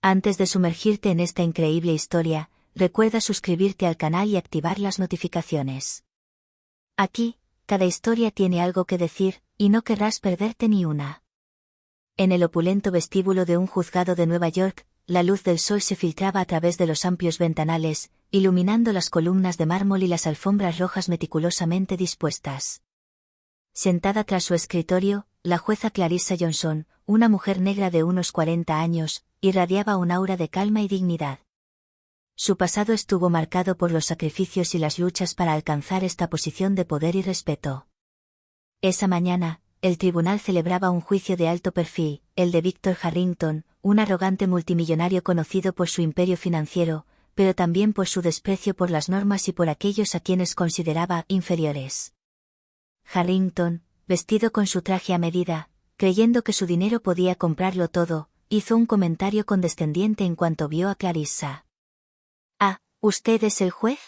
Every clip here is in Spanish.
Antes de sumergirte en esta increíble historia, recuerda suscribirte al canal y activar las notificaciones. Aquí, cada historia tiene algo que decir, y no querrás perderte ni una. En el opulento vestíbulo de un juzgado de Nueva York, la luz del sol se filtraba a través de los amplios ventanales, iluminando las columnas de mármol y las alfombras rojas meticulosamente dispuestas. Sentada tras su escritorio, la jueza Clarissa Johnson, una mujer negra de unos 40 años, irradiaba un aura de calma y dignidad. Su pasado estuvo marcado por los sacrificios y las luchas para alcanzar esta posición de poder y respeto. Esa mañana, el tribunal celebraba un juicio de alto perfil, el de Victor Harrington, un arrogante multimillonario conocido por su imperio financiero, pero también por su desprecio por las normas y por aquellos a quienes consideraba inferiores. Harrington, vestido con su traje a medida, creyendo que su dinero podía comprarlo todo, hizo un comentario condescendiente en cuanto vio a Clarissa. «Ah, ¿usted es el juez?»,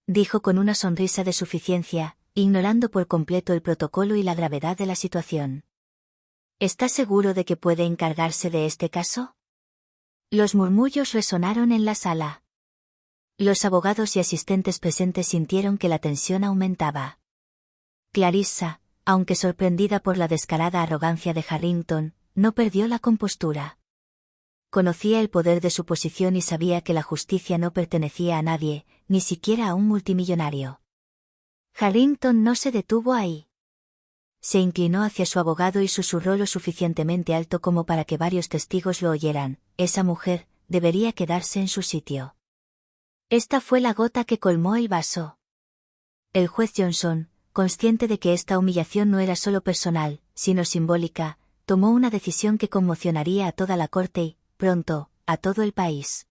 dijo con una sonrisa de suficiencia, ignorando por completo el protocolo y la gravedad de la situación. «¿Está seguro de que puede encargarse de este caso?». Los murmullos resonaron en la sala. Los abogados y asistentes presentes sintieron que la tensión aumentaba. Clarissa, aunque sorprendida por la descarada arrogancia de Harrington, no perdió la compostura. Conocía el poder de su posición y sabía que la justicia no pertenecía a nadie, ni siquiera a un multimillonario. Harrington no se detuvo ahí. Se inclinó hacia su abogado y susurró lo suficientemente alto como para que varios testigos lo oyeran: «Esa mujer debería quedarse en su sitio». Esta fue la gota que colmó el vaso. El juez Johnson, consciente de que esta humillación no era solo personal, sino simbólica, tomó una decisión que conmocionaría a toda la corte y, pronto, a todo el país.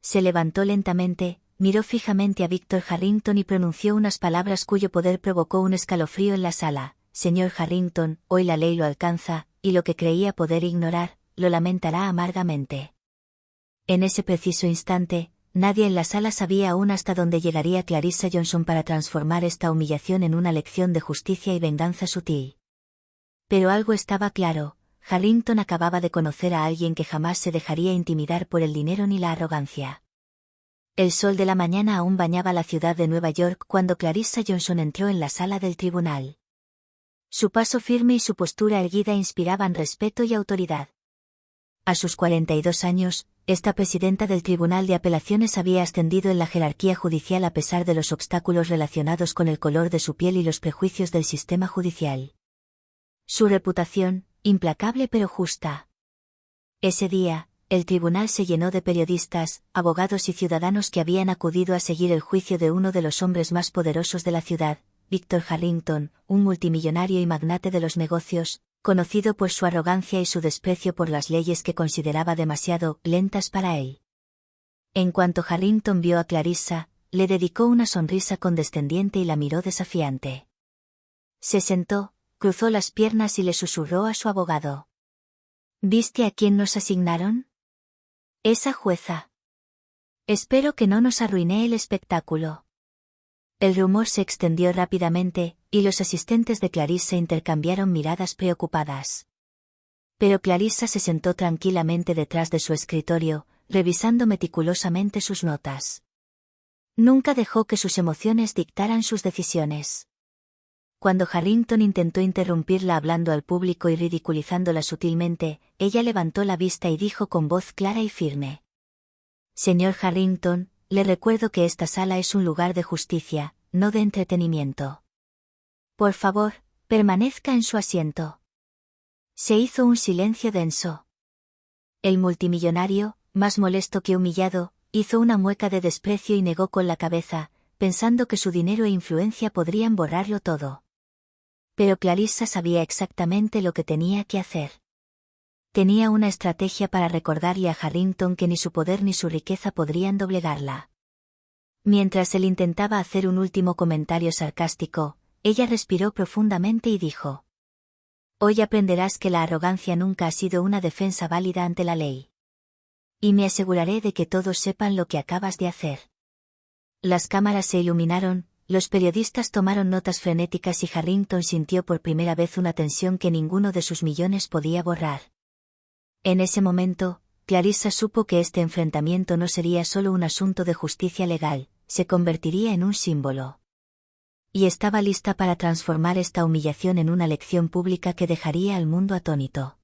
Se levantó lentamente, miró fijamente a Victor Harrington y pronunció unas palabras cuyo poder provocó un escalofrío en la sala: «Señor Harrington, hoy la ley lo alcanza, y lo que creía poder ignorar, lo lamentará amargamente». En ese preciso instante, nadie en la sala sabía aún hasta dónde llegaría Clarissa Johnson para transformar esta humillación en una lección de justicia y venganza sutil. Pero algo estaba claro: Harrington acababa de conocer a alguien que jamás se dejaría intimidar por el dinero ni la arrogancia. El sol de la mañana aún bañaba la ciudad de Nueva York cuando Clarissa Johnson entró en la sala del tribunal. Su paso firme y su postura erguida inspiraban respeto y autoridad. A sus 42 años, esta presidenta del Tribunal de Apelaciones había ascendido en la jerarquía judicial a pesar de los obstáculos relacionados con el color de su piel y los prejuicios del sistema judicial. Su reputación, implacable pero justa. Ese día, el tribunal se llenó de periodistas, abogados y ciudadanos que habían acudido a seguir el juicio de uno de los hombres más poderosos de la ciudad, Victor Harrington, un multimillonario y magnate de los negocios, conocido por su arrogancia y su desprecio por las leyes que consideraba demasiado lentas para él. En cuanto Harrington vio a Clarissa, le dedicó una sonrisa condescendiente y la miró desafiante. Se sentó, cruzó las piernas y le susurró a su abogado: «¿Viste a quién nos asignaron? Esa jueza. Espero que no nos arruiné el espectáculo». El rumor se extendió rápidamente, y los asistentes de Clarissa intercambiaron miradas preocupadas. Pero Clarissa se sentó tranquilamente detrás de su escritorio, revisando meticulosamente sus notas. Nunca dejó que sus emociones dictaran sus decisiones. Cuando Harrington intentó interrumpirla hablando al público y ridiculizándola sutilmente, ella levantó la vista y dijo con voz clara y firme: «Señor Harrington, le recuerdo que esta sala es un lugar de justicia, no de entretenimiento. Por favor, permanezca en su asiento». Se hizo un silencio denso. El multimillonario, más molesto que humillado, hizo una mueca de desprecio y negó con la cabeza, pensando que su dinero e influencia podrían borrarlo todo. Pero Clarissa sabía exactamente lo que tenía que hacer. Tenía una estrategia para recordarle a Harrington que ni su poder ni su riqueza podrían doblegarla. Mientras él intentaba hacer un último comentario sarcástico, ella respiró profundamente y dijo: «Hoy aprenderás que la arrogancia nunca ha sido una defensa válida ante la ley. Y me aseguraré de que todos sepan lo que acabas de hacer». Las cámaras se iluminaron, los periodistas tomaron notas frenéticas y Harrington sintió por primera vez una tensión que ninguno de sus millones podía borrar. En ese momento, Clarissa supo que este enfrentamiento no sería solo un asunto de justicia legal, se convertiría en un símbolo. Y estaba lista para transformar esta humillación en una lección pública que dejaría al mundo atónito.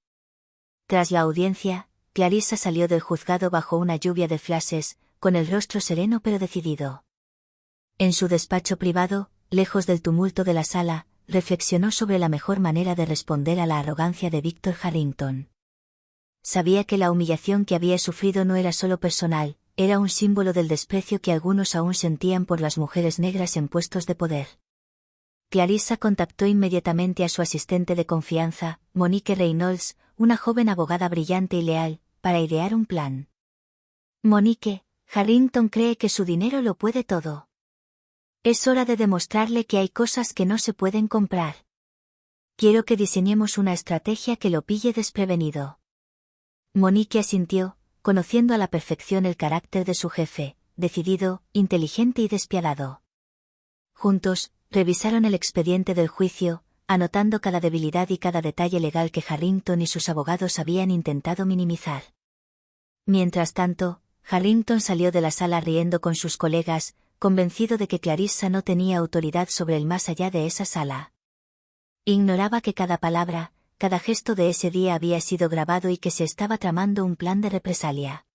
Tras la audiencia, Clarissa salió del juzgado bajo una lluvia de flashes, con el rostro sereno pero decidido. En su despacho privado, lejos del tumulto de la sala, reflexionó sobre la mejor manera de responder a la arrogancia de Víctor Harrington. Sabía que la humillación que había sufrido no era solo personal, era un símbolo del desprecio que algunos aún sentían por las mujeres negras en puestos de poder. Clarissa contactó inmediatamente a su asistente de confianza, Monique Reynolds, una joven abogada brillante y leal, para idear un plan. Monique, Harrington cree que su dinero lo puede todo. Es hora de demostrarle que hay cosas que no se pueden comprar. Quiero que diseñemos una estrategia que lo pille desprevenido. Monique asintió, conociendo a la perfección el carácter de su jefe, decidido, inteligente y despiadado. Juntos, revisaron el expediente del juicio, anotando cada debilidad y cada detalle legal que Harrington y sus abogados habían intentado minimizar. Mientras tanto, Harrington salió de la sala riendo con sus colegas, convencido de que Clarissa no tenía autoridad sobre el más allá de esa sala. Ignoraba que cada palabra, cada gesto de ese día había sido grabado y que se estaba tramando un plan de represalia.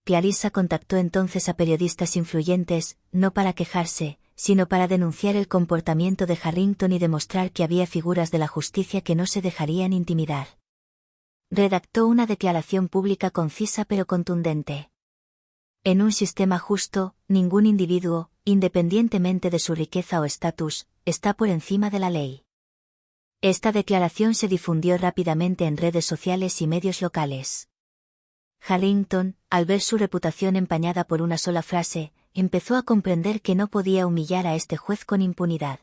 Clarissa contactó entonces a periodistas influyentes, no para quejarse, sino para denunciar el comportamiento de Harrington y demostrar que había figuras de la justicia que no se dejarían intimidar. Redactó una declaración pública concisa pero contundente. En un sistema justo, ningún individuo, independientemente de su riqueza o estatus, está por encima de la ley. Esta declaración se difundió rápidamente en redes sociales y medios locales. Harrington, al ver su reputación empañada por una sola frase, empezó a comprender que no podía humillar a este juez con impunidad.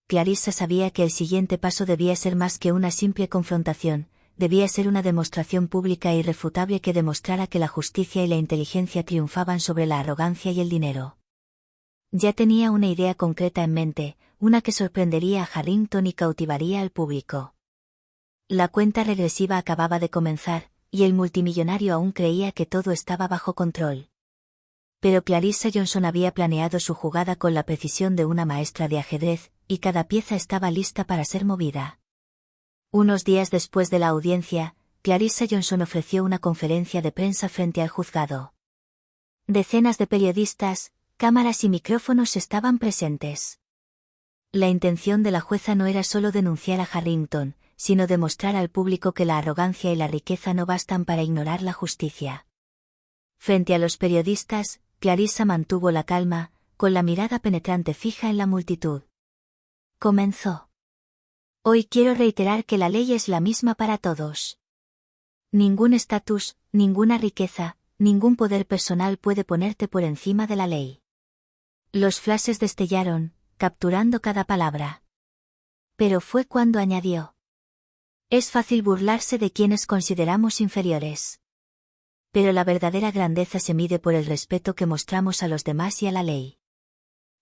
Clarissa sabía que el siguiente paso debía ser más que una simple confrontación, debía ser una demostración pública e irrefutable que demostrara que la justicia y la inteligencia triunfaban sobre la arrogancia y el dinero. Ya tenía una idea concreta en mente, una que sorprendería a Harrington y cautivaría al público. La cuenta regresiva acababa de comenzar, y el multimillonario aún creía que todo estaba bajo control. Pero Clarissa Johnson había planeado su jugada con la precisión de una maestra de ajedrez, y cada pieza estaba lista para ser movida. Unos días después de la audiencia, Clarissa Johnson ofreció una conferencia de prensa frente al juzgado. Decenas de periodistas, cámaras y micrófonos estaban presentes. La intención de la jueza no era solo denunciar a Harrington, sino demostrar al público que la arrogancia y la riqueza no bastan para ignorar la justicia. Frente a los periodistas, Clarissa mantuvo la calma, con la mirada penetrante fija en la multitud. Comenzó. Hoy quiero reiterar que la ley es la misma para todos. Ningún estatus, ninguna riqueza, ningún poder personal puede ponerte por encima de la ley. Los flashes destellaron, capturando cada palabra. Pero fue cuando añadió. Es fácil burlarse de quienes consideramos inferiores. Pero la verdadera grandeza se mide por el respeto que mostramos a los demás y a la ley.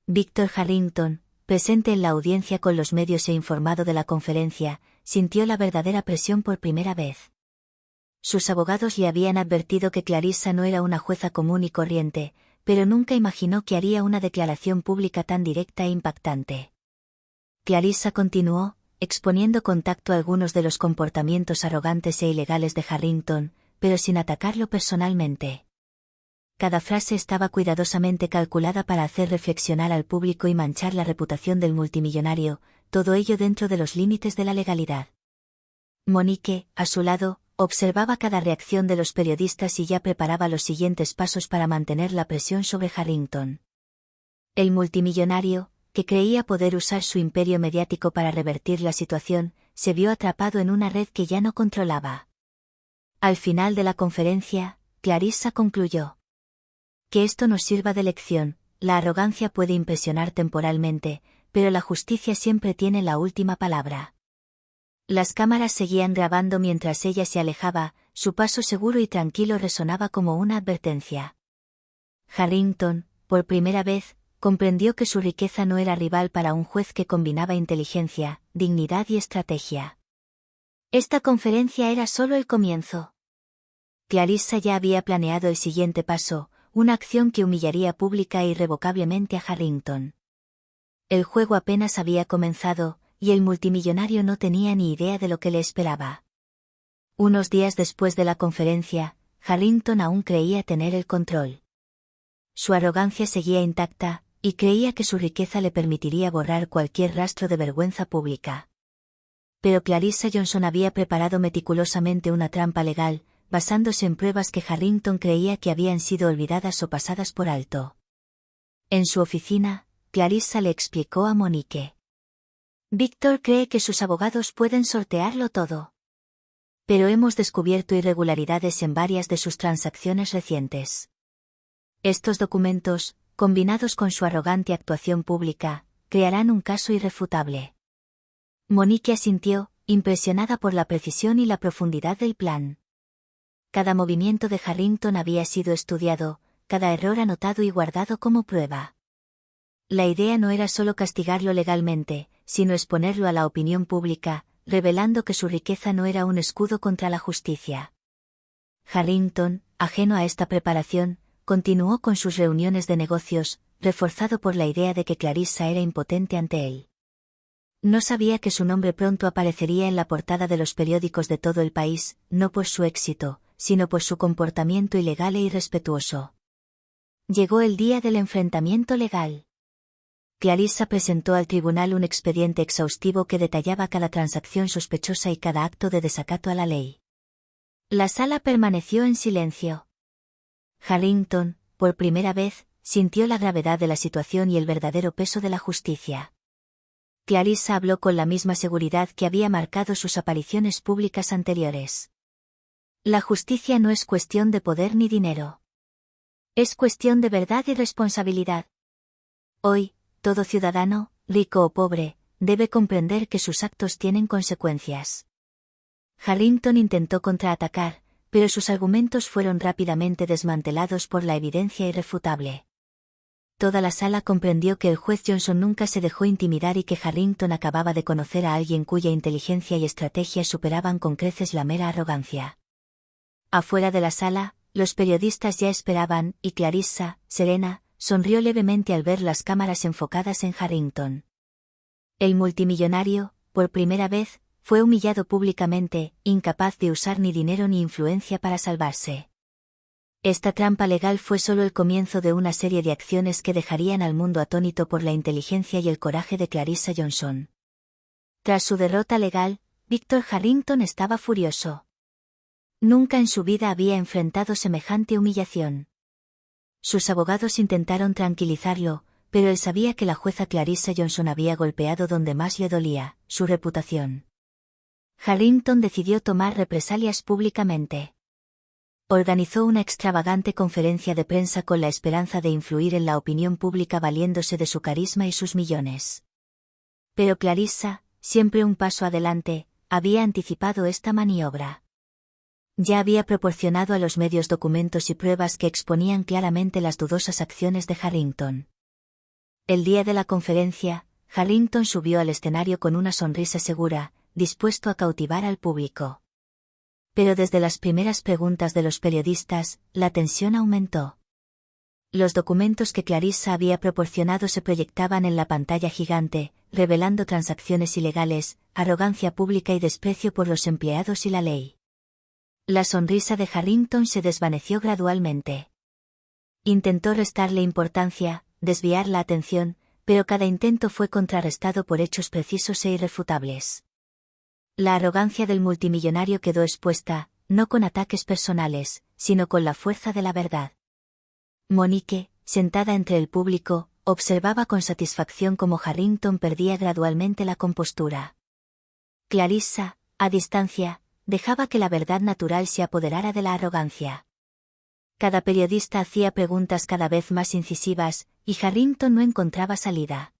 Víctor Harrington, presente en la audiencia con los medios e informado de la conferencia, sintió la verdadera presión por primera vez. Sus abogados le habían advertido que Clarissa no era una jueza común y corriente, pero nunca imaginó que haría una declaración pública tan directa e impactante. Clarissa continuó, exponiendo con tacto algunos de los comportamientos arrogantes e ilegales de Harrington, pero sin atacarlo personalmente. Cada frase estaba cuidadosamente calculada para hacer reflexionar al público y manchar la reputación del multimillonario, todo ello dentro de los límites de la legalidad. Monique, a su lado, observaba cada reacción de los periodistas y ya preparaba los siguientes pasos para mantener la presión sobre Harrington. El multimillonario, que creía poder usar su imperio mediático para revertir la situación, se vio atrapado en una red que ya no controlaba. Al final de la conferencia, Clarissa concluyó. Que esto nos sirva de lección, la arrogancia puede impresionar temporalmente, pero la justicia siempre tiene la última palabra. Las cámaras seguían grabando mientras ella se alejaba, su paso seguro y tranquilo resonaba como una advertencia. Harrington, por primera vez, comprendió que su riqueza no era rival para un juez que combinaba inteligencia, dignidad y estrategia. Esta conferencia era solo el comienzo. Clarissa ya había planeado el siguiente paso, una acción que humillaría pública e irrevocablemente a Harrington. El juego apenas había comenzado, y el multimillonario no tenía ni idea de lo que le esperaba. Unos días después de la conferencia, Harrington aún creía tener el control. Su arrogancia seguía intacta, y creía que su riqueza le permitiría borrar cualquier rastro de vergüenza pública. Pero Clarissa Johnson había preparado meticulosamente una trampa legal, basándose en pruebas que Harrington creía que habían sido olvidadas o pasadas por alto. En su oficina, Clarissa le explicó a Monique. Víctor cree que sus abogados pueden sortearlo todo. Pero hemos descubierto irregularidades en varias de sus transacciones recientes. Estos documentos, combinados con su arrogante actuación pública, crearán un caso irrefutable. Monique asintió, impresionada por la precisión y la profundidad del plan. Cada movimiento de Harrington había sido estudiado, cada error anotado y guardado como prueba. La idea no era solo castigarlo legalmente, sino exponerlo a la opinión pública, revelando que su riqueza no era un escudo contra la justicia. Harrington, ajeno a esta preparación, continuó con sus reuniones de negocios, reforzado por la idea de que Clarissa era impotente ante él. No sabía que su nombre pronto aparecería en la portada de los periódicos de todo el país, no por su éxito, sino por su comportamiento ilegal e irrespetuoso. Llegó el día del enfrentamiento legal. Clarissa presentó al tribunal un expediente exhaustivo que detallaba cada transacción sospechosa y cada acto de desacato a la ley. La sala permaneció en silencio. Harrington, por primera vez, sintió la gravedad de la situación y el verdadero peso de la justicia. Clarissa habló con la misma seguridad que había marcado sus apariciones públicas anteriores. La justicia no es cuestión de poder ni dinero. Es cuestión de verdad y responsabilidad. Hoy, todo ciudadano, rico o pobre, debe comprender que sus actos tienen consecuencias. Harrington intentó contraatacar, pero sus argumentos fueron rápidamente desmantelados por la evidencia irrefutable. Toda la sala comprendió que el juez Johnson nunca se dejó intimidar y que Harrington acababa de conocer a alguien cuya inteligencia y estrategia superaban con creces la mera arrogancia. Afuera de la sala, los periodistas ya esperaban, y Clarissa, serena, sonrió levemente al ver las cámaras enfocadas en Harrington. El multimillonario, por primera vez, fue humillado públicamente, incapaz de usar ni dinero ni influencia para salvarse. Esta trampa legal fue solo el comienzo de una serie de acciones que dejarían al mundo atónito por la inteligencia y el coraje de Clarissa Johnson. Tras su derrota legal, Víctor Harrington estaba furioso. Nunca en su vida había enfrentado semejante humillación. Sus abogados intentaron tranquilizarlo, pero él sabía que la jueza Clarissa Johnson había golpeado donde más le dolía, su reputación. Harrington decidió tomar represalias públicamente. Organizó una extravagante conferencia de prensa con la esperanza de influir en la opinión pública valiéndose de su carisma y sus millones. Pero Clarissa, siempre un paso adelante, había anticipado esta maniobra. Ya había proporcionado a los medios documentos y pruebas que exponían claramente las dudosas acciones de Harrington. El día de la conferencia, Harrington subió al escenario con una sonrisa segura, dispuesto a cautivar al público. Pero desde las primeras preguntas de los periodistas, la tensión aumentó. Los documentos que Clarissa había proporcionado se proyectaban en la pantalla gigante, revelando transacciones ilegales, arrogancia pública y desprecio por los empleados y la ley. La sonrisa de Harrington se desvaneció gradualmente. Intentó restarle importancia, desviar la atención, pero cada intento fue contrarrestado por hechos precisos e irrefutables. La arrogancia del multimillonario quedó expuesta, no con ataques personales, sino con la fuerza de la verdad. Monique, sentada entre el público, observaba con satisfacción cómo Harrington perdía gradualmente la compostura. Clarissa, a distancia, dejaba que la verdad natural se apoderara de la arrogancia. Cada periodista hacía preguntas cada vez más incisivas, y Harrington no encontraba salida.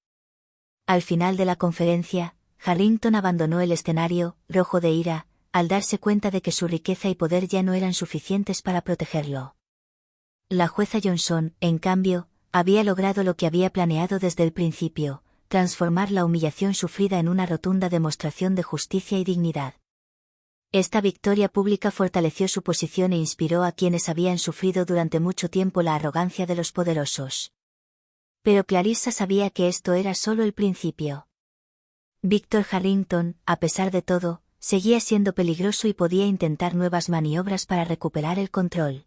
Al final de la conferencia, Harrington abandonó el escenario, rojo de ira, al darse cuenta de que su riqueza y poder ya no eran suficientes para protegerlo. La jueza Johnson, en cambio, había logrado lo que había planeado desde el principio, transformar la humillación sufrida en una rotunda demostración de justicia y dignidad. Esta victoria pública fortaleció su posición e inspiró a quienes habían sufrido durante mucho tiempo la arrogancia de los poderosos. Pero Clarissa sabía que esto era solo el principio. Víctor Harrington, a pesar de todo, seguía siendo peligroso y podía intentar nuevas maniobras para recuperar el control.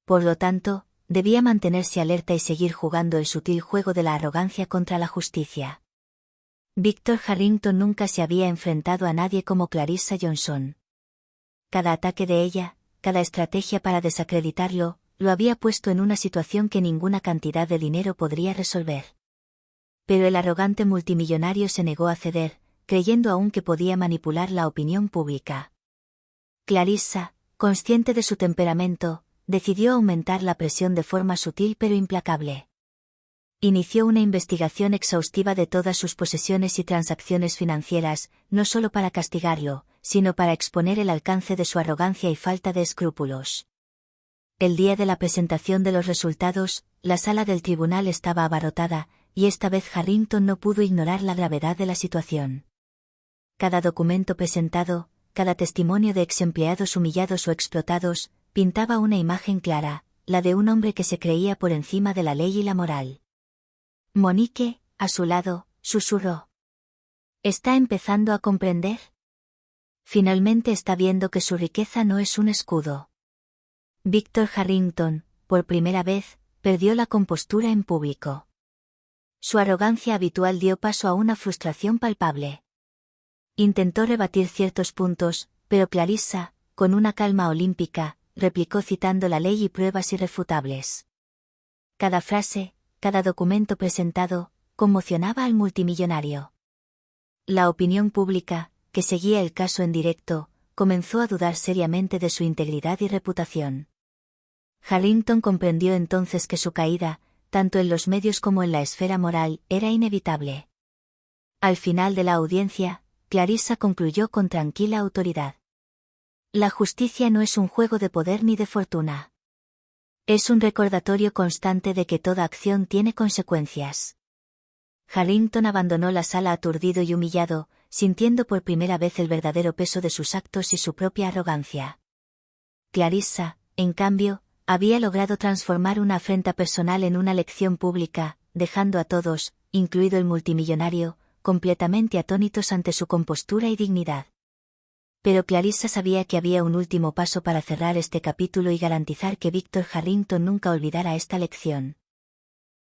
Por lo tanto, debía mantenerse alerta y seguir jugando el sutil juego de la arrogancia contra la justicia. Víctor Harrington nunca se había enfrentado a nadie como Clarissa Johnson. Cada ataque de ella, cada estrategia para desacreditarlo, lo había puesto en una situación que ninguna cantidad de dinero podría resolver. Pero el arrogante multimillonario se negó a ceder, creyendo aún que podía manipular la opinión pública. Clarissa, consciente de su temperamento, decidió aumentar la presión de forma sutil pero implacable. Inició una investigación exhaustiva de todas sus posesiones y transacciones financieras, no solo para castigarlo, sino para exponer el alcance de su arrogancia y falta de escrúpulos. El día de la presentación de los resultados, la sala del tribunal estaba abarrotada, y esta vez Harrington no pudo ignorar la gravedad de la situación. Cada documento presentado, cada testimonio de exempleados humillados o explotados, pintaba una imagen clara, la de un hombre que se creía por encima de la ley y la moral. Monique, a su lado, susurró. ¿Está empezando a comprender? Finalmente está viendo que su riqueza no es un escudo. Víctor Harrington, por primera vez, perdió la compostura en público. Su arrogancia habitual dio paso a una frustración palpable. Intentó rebatir ciertos puntos, pero Clarissa, con una calma olímpica, replicó citando la ley y pruebas irrefutables. Cada frase, cada documento presentado, conmocionaba al multimillonario. La opinión pública, que seguía el caso en directo, comenzó a dudar seriamente de su integridad y reputación. Harrington comprendió entonces que su caída, tanto en los medios como en la esfera moral, era inevitable. Al final de la audiencia, Clarissa concluyó con tranquila autoridad. La justicia no es un juego de poder ni de fortuna. Es un recordatorio constante de que toda acción tiene consecuencias. Harrington abandonó la sala aturdido y humillado, sintiendo por primera vez el verdadero peso de sus actos y su propia arrogancia. Clarissa, en cambio, había logrado transformar una afrenta personal en una lección pública, dejando a todos, incluido el multimillonario, completamente atónitos ante su compostura y dignidad. Pero Clarissa sabía que había un último paso para cerrar este capítulo y garantizar que Víctor Harrington nunca olvidara esta lección.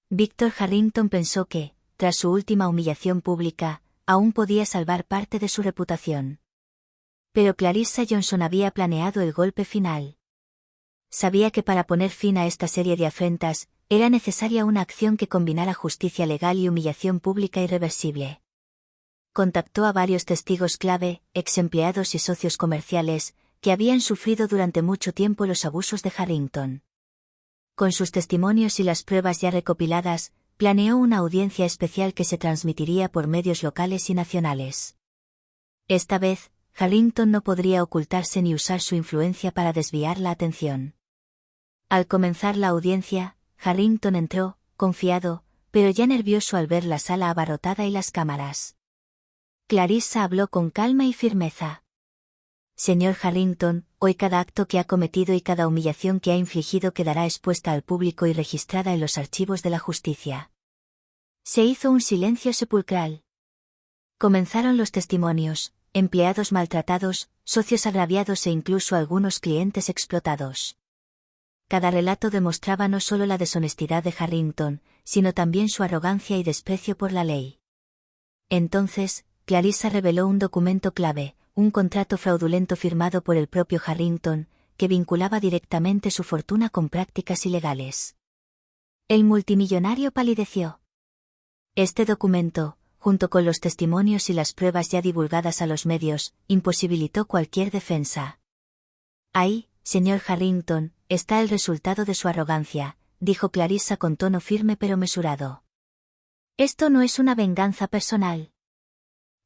Víctor Harrington pensó que, tras su última humillación pública, aún podía salvar parte de su reputación. Pero Clarissa Johnson había planeado el golpe final. Sabía que para poner fin a esta serie de afrentas, era necesaria una acción que combinara justicia legal y humillación pública irreversible. Contactó a varios testigos clave, exempleados y socios comerciales, que habían sufrido durante mucho tiempo los abusos de Harrington. Con sus testimonios y las pruebas ya recopiladas, planeó una audiencia especial que se transmitiría por medios locales y nacionales. Esta vez, Harrington no podría ocultarse ni usar su influencia para desviar la atención. Al comenzar la audiencia, Harrington entró, confiado, pero ya nervioso al ver la sala abarrotada y las cámaras. Clarissa habló con calma y firmeza. Señor Harrington, hoy cada acto que ha cometido y cada humillación que ha infligido quedará expuesta al público y registrada en los archivos de la justicia. Se hizo un silencio sepulcral. Comenzaron los testimonios, empleados maltratados, socios agraviados e incluso algunos clientes explotados. Cada relato demostraba no solo la deshonestidad de Harrington, sino también su arrogancia y desprecio por la ley. Entonces, Clarissa reveló un documento clave, un contrato fraudulento firmado por el propio Harrington, que vinculaba directamente su fortuna con prácticas ilegales. El multimillonario palideció. Este documento, junto con los testimonios y las pruebas ya divulgadas a los medios, imposibilitó cualquier defensa. Ahí, señor Harrington, está el resultado de su arrogancia, dijo Clarissa con tono firme pero mesurado. Esto no es una venganza personal.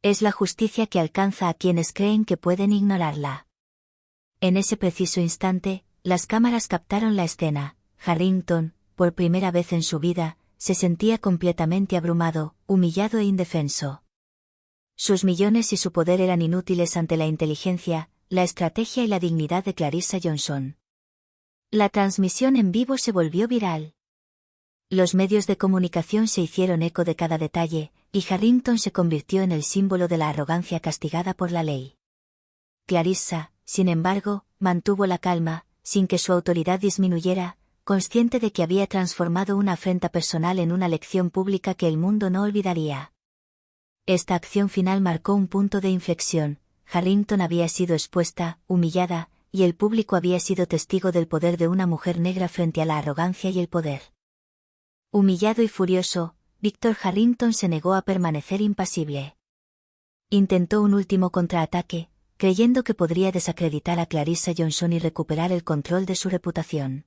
Es la justicia que alcanza a quienes creen que pueden ignorarla. En ese preciso instante, las cámaras captaron la escena. Harrington, por primera vez en su vida, se sentía completamente abrumado, humillado e indefenso. Sus millones y su poder eran inútiles ante la inteligencia, la estrategia y la dignidad de Clarissa Johnson. La transmisión en vivo se volvió viral. Los medios de comunicación se hicieron eco de cada detalle, y Harrington se convirtió en el símbolo de la arrogancia castigada por la ley. Clarissa, sin embargo, mantuvo la calma, sin que su autoridad disminuyera, consciente de que había transformado una afrenta personal en una lección pública que el mundo no olvidaría. Esta acción final marcó un punto de inflexión. Harrington había sido expuesta, humillada, y el público había sido testigo del poder de una mujer negra frente a la arrogancia y el poder. Humillado y furioso, Victor Harrington se negó a permanecer impasible. Intentó un último contraataque, creyendo que podría desacreditar a Clarissa Johnson y recuperar el control de su reputación.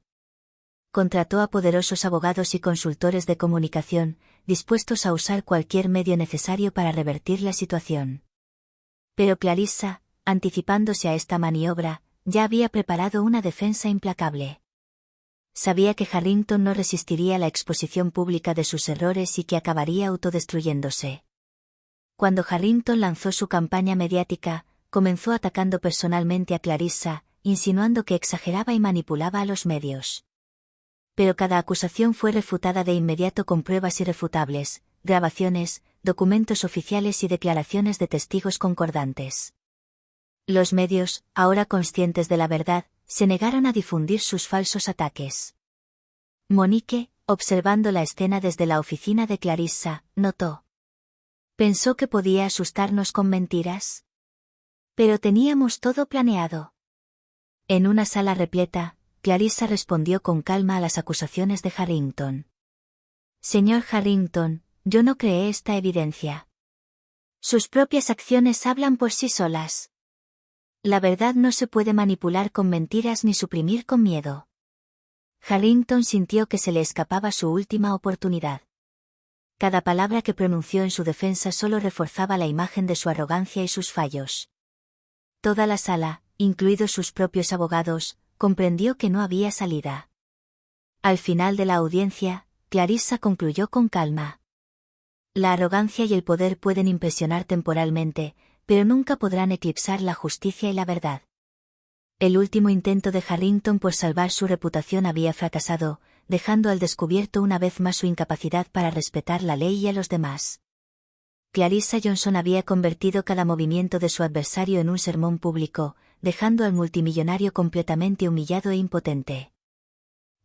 Contrató a poderosos abogados y consultores de comunicación, dispuestos a usar cualquier medio necesario para revertir la situación. Pero Clarissa, anticipándose a esta maniobra, ya había preparado una defensa implacable. Sabía que Harrington no resistiría la exposición pública de sus errores y que acabaría autodestruyéndose. Cuando Harrington lanzó su campaña mediática, comenzó atacando personalmente a Clarissa, insinuando que exageraba y manipulaba a los medios. Pero cada acusación fue refutada de inmediato con pruebas irrefutables, grabaciones, documentos oficiales y declaraciones de testigos concordantes. Los medios, ahora conscientes de la verdad, se negaron a difundir sus falsos ataques. Monique, observando la escena desde la oficina de Clarissa, notó. ¿Pensó que podía asustarnos con mentiras? Pero teníamos todo planeado. En una sala repleta, Clarissa respondió con calma a las acusaciones de Harrington. Señor Harrington, yo no creé esta evidencia. Sus propias acciones hablan por sí solas. La verdad no se puede manipular con mentiras ni suprimir con miedo. Harrington sintió que se le escapaba su última oportunidad. Cada palabra que pronunció en su defensa solo reforzaba la imagen de su arrogancia y sus fallos. Toda la sala, incluidos sus propios abogados, comprendió que no había salida. Al final de la audiencia, Clarissa concluyó con calma. La arrogancia y el poder pueden impresionar temporalmente, pero nunca podrán eclipsar la justicia y la verdad. El último intento de Harrington por salvar su reputación había fracasado, dejando al descubierto una vez más su incapacidad para respetar la ley y a los demás. Clarissa Johnson había convertido cada movimiento de su adversario en un sermón público, dejando al multimillonario completamente humillado e impotente.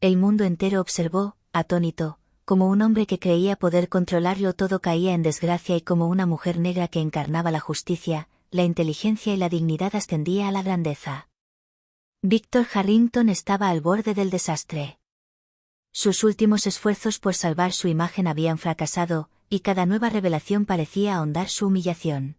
El mundo entero observó, atónito, como un hombre que creía poder controlarlo todo caía en desgracia y como una mujer negra que encarnaba la justicia, la inteligencia y la dignidad ascendía a la grandeza. Victor Harrington estaba al borde del desastre. Sus últimos esfuerzos por salvar su imagen habían fracasado, y cada nueva revelación parecía ahondar su humillación.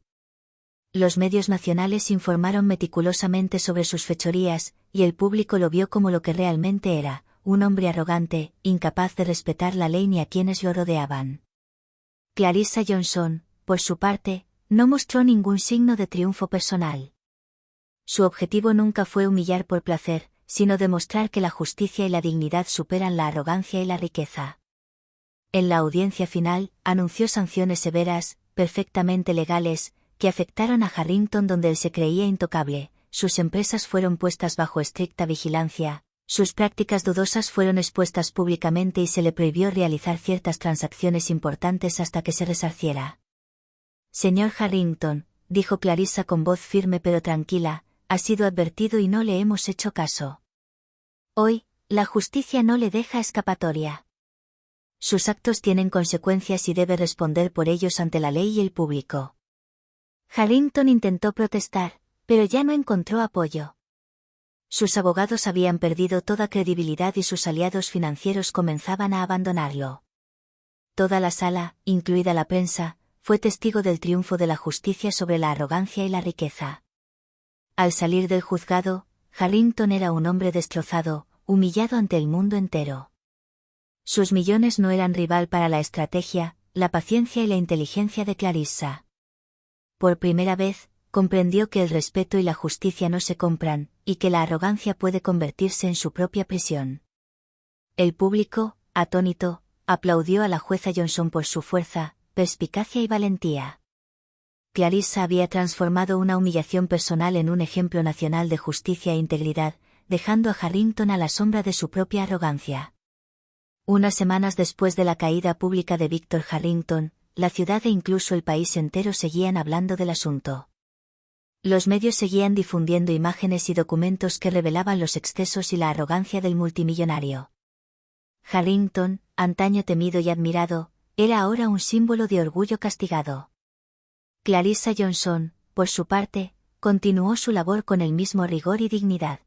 Los medios nacionales informaron meticulosamente sobre sus fechorías, y el público lo vio como lo que realmente era, un hombre arrogante, incapaz de respetar la ley ni a quienes lo rodeaban. Clarissa Johnson, por su parte, no mostró ningún signo de triunfo personal. Su objetivo nunca fue humillar por placer, sino demostrar que la justicia y la dignidad superan la arrogancia y la riqueza. En la audiencia final, anunció sanciones severas, perfectamente legales, que afectaron a Harrington donde él se creía intocable. Sus empresas fueron puestas bajo estricta vigilancia, sus prácticas dudosas fueron expuestas públicamente y se le prohibió realizar ciertas transacciones importantes hasta que se resarciera. Señor Harrington, dijo Clarissa con voz firme pero tranquila, ha sido advertido y no le hemos hecho caso. Hoy, la justicia no le deja escapatoria. Sus actos tienen consecuencias y debe responder por ellos ante la ley y el público. Harrington intentó protestar, pero ya no encontró apoyo. Sus abogados habían perdido toda credibilidad y sus aliados financieros comenzaban a abandonarlo. Toda la sala, incluida la prensa, fue testigo del triunfo de la justicia sobre la arrogancia y la riqueza. Al salir del juzgado, Harrington era un hombre destrozado, humillado ante el mundo entero. Sus millones no eran rival para la estrategia, la paciencia y la inteligencia de Clarissa. Por primera vez, comprendió que el respeto y la justicia no se compran, y que la arrogancia puede convertirse en su propia prisión. El público, atónito, aplaudió a la jueza Johnson por su fuerza, perspicacia y valentía. Clarissa había transformado una humillación personal en un ejemplo nacional de justicia e integridad, dejando a Harrington a la sombra de su propia arrogancia. Unas semanas después de la caída pública de Víctor Harrington, la ciudad e incluso el país entero seguían hablando del asunto. Los medios seguían difundiendo imágenes y documentos que revelaban los excesos y la arrogancia del multimillonario. Harrington, antaño temido y admirado, era ahora un símbolo de orgullo castigado. Clarissa Johnson, por su parte, continuó su labor con el mismo rigor y dignidad.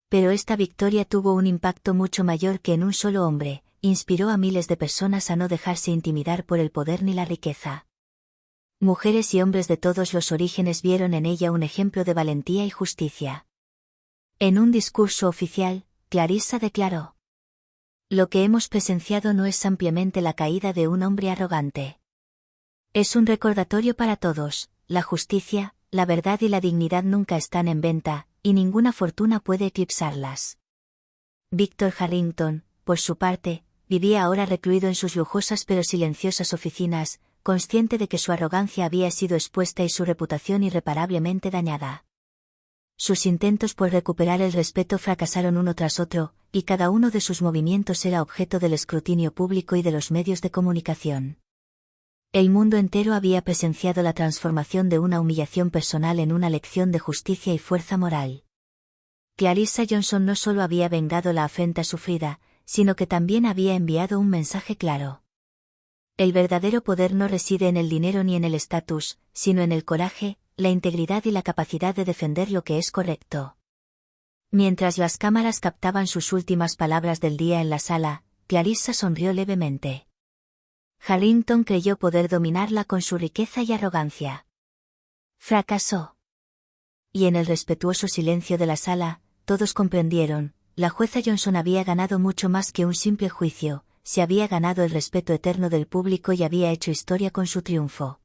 Pero esta victoria tuvo un impacto mucho mayor que en un solo hombre, inspiró a miles de personas a no dejarse intimidar por el poder ni la riqueza. Mujeres y hombres de todos los orígenes vieron en ella un ejemplo de valentía y justicia. En un discurso oficial, Clarissa declaró: "Lo que hemos presenciado no es ampliamente la caída de un hombre arrogante. Es un recordatorio para todos: la justicia, la verdad y la dignidad nunca están en venta, y ninguna fortuna puede eclipsarlas". Víctor Harrington, por su parte, vivía ahora recluido en sus lujosas pero silenciosas oficinas, consciente de que su arrogancia había sido expuesta y su reputación irreparablemente dañada. Sus intentos por recuperar el respeto fracasaron uno tras otro, y cada uno de sus movimientos era objeto del escrutinio público y de los medios de comunicación. El mundo entero había presenciado la transformación de una humillación personal en una lección de justicia y fuerza moral. Clarissa Johnson no solo había vengado la afrenta sufrida, sino que también había enviado un mensaje claro. El verdadero poder no reside en el dinero ni en el estatus, sino en el coraje, la integridad y la capacidad de defender lo que es correcto. Mientras las cámaras captaban sus últimas palabras del día en la sala, Clarissa sonrió levemente. Harrington creyó poder dominarla con su riqueza y arrogancia. Fracasó. Y en el respetuoso silencio de la sala, todos comprendieron: la jueza Johnson había ganado mucho más que un simple juicio, se había ganado el respeto eterno del público y había hecho historia con su triunfo.